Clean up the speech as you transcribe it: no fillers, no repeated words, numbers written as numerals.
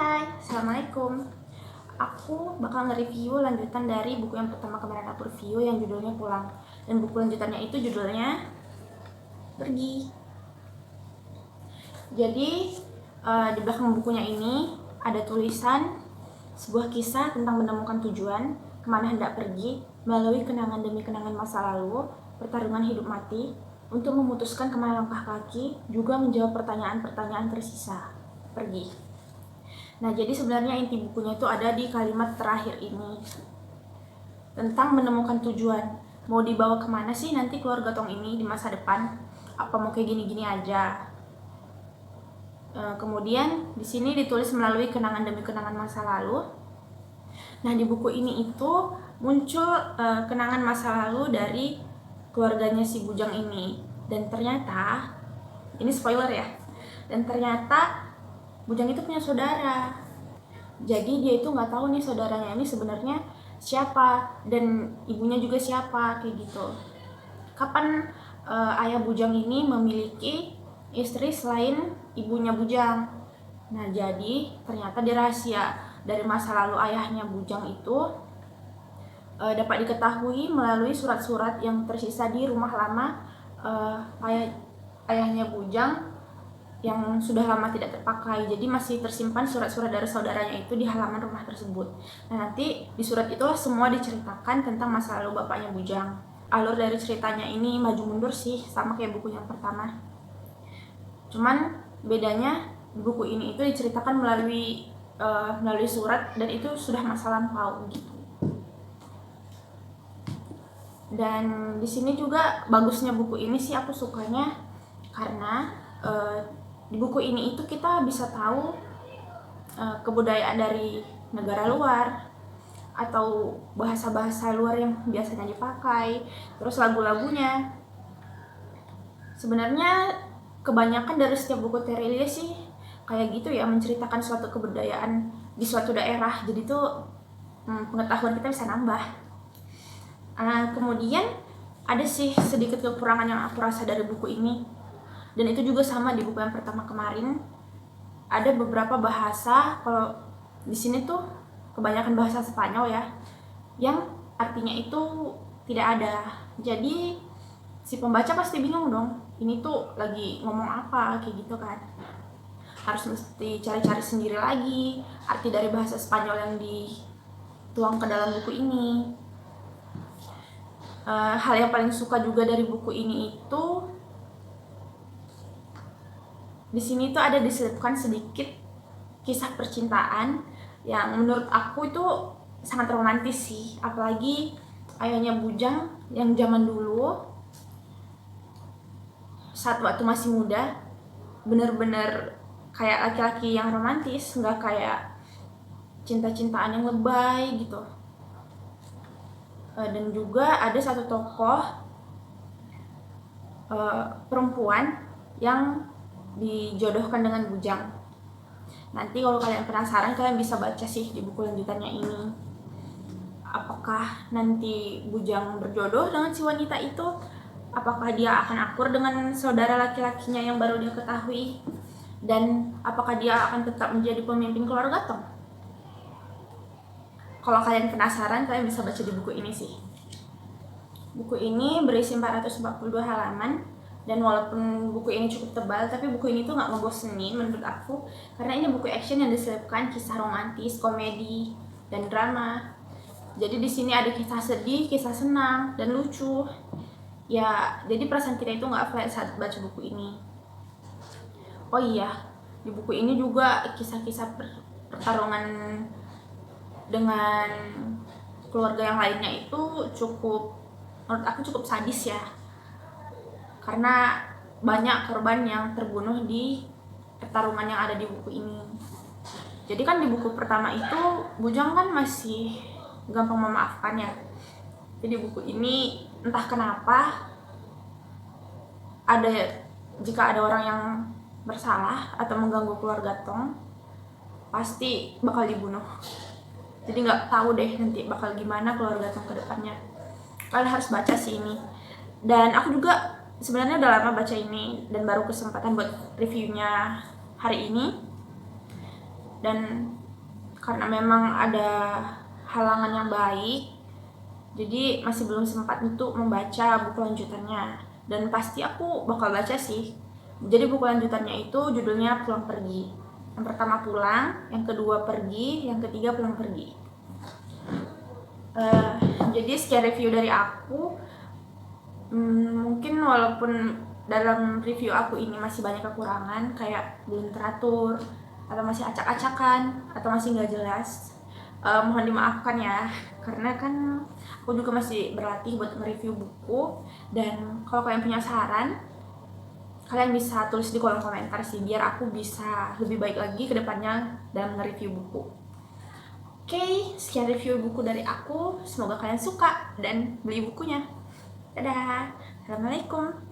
Hai, Assalamualaikum. Aku bakal nge-review lanjutan dari buku yang pertama kemarin aku review yang judulnya Pulang. Dan buku lanjutannya itu judulnya Pergi. Jadi di belakang bukunya ini ada tulisan sebuah kisah tentang menemukan tujuan, kemana hendak pergi, melalui kenangan demi kenangan masa lalu, pertarungan hidup mati, untuk memutuskan kemana langkah kaki, juga menjawab pertanyaan-pertanyaan tersisa. Pergi. Nah, jadi sebenarnya inti bukunya itu ada di kalimat terakhir ini. Tentang menemukan tujuan. Mau dibawa kemana sih nanti keluarga Tong ini di masa depan? Apa mau kayak gini-gini aja? Kemudian di sini ditulis melalui kenangan demi kenangan masa lalu. Nah, di buku ini itu muncul kenangan masa lalu dari keluarganya si Bujang ini. Dan ternyata, ini spoiler ya, dan ternyata Bujang itu punya saudara. Jadi dia itu nggak tahu nih saudaranya ini sebenarnya siapa dan ibunya juga siapa, kayak gitu. Kapan ayah Bujang ini memiliki istri selain ibunya Bujang? Nah, jadi ternyata dia rahasia dari masa lalu ayahnya Bujang itu dapat diketahui melalui surat-surat yang tersisa di rumah lama ayahnya Bujang yang sudah lama tidak terpakai. Jadi masih tersimpan surat-surat dari saudaranya itu di halaman rumah tersebut. Nah, nanti di surat itulah semua diceritakan tentang masa lalu bapaknya Bujang. Alur dari ceritanya ini maju mundur sih, sama kayak buku yang pertama. Cuman bedanya di buku ini itu diceritakan melalui surat, dan itu sudah masa lampau gitu. Dan di sini juga bagusnya buku ini sih, aku sukanya karena di buku ini itu kita bisa tahu kebudayaan dari negara luar atau bahasa-bahasa luar yang biasanya dipakai, terus lagu-lagunya. Sebenarnya kebanyakan dari setiap buku Terelie sih kayak gitu ya, menceritakan suatu kebudayaan di suatu daerah, jadi tuh pengetahuan kita bisa nambah. Kemudian ada sih sedikit kekurangan yang aku rasa dari buku ini, dan itu juga sama di buku yang pertama kemarin. Ada beberapa bahasa, kalau di sini tuh kebanyakan bahasa Spanyol ya, yang artinya itu tidak ada. Jadi si pembaca pasti bingung dong, ini tuh lagi ngomong apa, kayak gitu kan. Harus mesti cari-cari sendiri lagi arti dari bahasa Spanyol yang dituang ke dalam buku ini. Hal yang paling suka juga dari buku ini itu di sini tuh ada diselipkan sedikit kisah percintaan yang menurut aku itu sangat romantis sih. Apalagi ayahnya Bujang yang zaman dulu saat waktu masih muda bener-bener kayak laki-laki yang romantis, nggak kayak cinta-cintaan yang lebay gitu. Dan juga ada satu tokoh perempuan yang dijodohkan dengan Bujang. Nanti kalau kalian penasaran, kalian bisa baca sih di buku lanjutannya ini. Apakah nanti Bujang berjodoh dengan si wanita itu? Apakah dia akan akur dengan saudara laki-lakinya yang baru dia ketahui? Dan apakah dia akan tetap menjadi pemimpin keluarga Tong? Kalau kalian penasaran, kalian bisa baca di buku ini sih. Buku ini berisi 442 halaman. Dan walaupun buku ini cukup tebal, tapi buku ini tuh nggak ngebosenin menurut aku, karena ini buku action yang diselipkan kisah romantis, komedi, dan drama. Jadi di sini ada kisah sedih, kisah senang, dan lucu. Ya, jadi perasaan kita itu nggak flat saat baca buku ini. Oh iya, di buku ini juga kisah-kisah pertarungan dengan keluarga yang lainnya itu menurut aku cukup sadis ya. Karena banyak korban yang terbunuh di pertarungan yang ada di buku ini. Jadi kan di buku pertama itu Bujang kan masih gampang memaafkan ya. Jadi buku ini entah kenapa jika ada orang yang bersalah atau mengganggu keluarga Tong, pasti bakal dibunuh. Jadi nggak tahu deh nanti bakal gimana keluarga Tong ke depannya. Kalian harus baca sih ini. Dan aku juga sebenarnya udah lama baca ini dan baru kesempatan buat reviewnya hari ini. dan karena memang ada halangan yang baik, jadi masih belum sempat untuk membaca buku lanjutannya. Dan pasti aku bakal baca sih. Jadi buku lanjutannya itu judulnya Pulang Pergi. Yang pertama pulang, yang kedua pergi, yang ketiga pulang pergi. Jadi sekian review dari aku. Mungkin walaupun dalam review aku ini masih banyak kekurangan, kayak belum teratur, atau masih acak-acakan, atau masih nggak jelas, mohon dimaafkan ya, karena kan aku juga masih berlatih buat nge-review buku. Dan kalau kalian punya saran, kalian bisa tulis di kolom komentar sih, biar aku bisa lebih baik lagi ke depannya dalam nge-review buku. Oke, sekian review buku dari aku. Semoga kalian suka dan beli bukunya. Dadah. Assalamualaikum.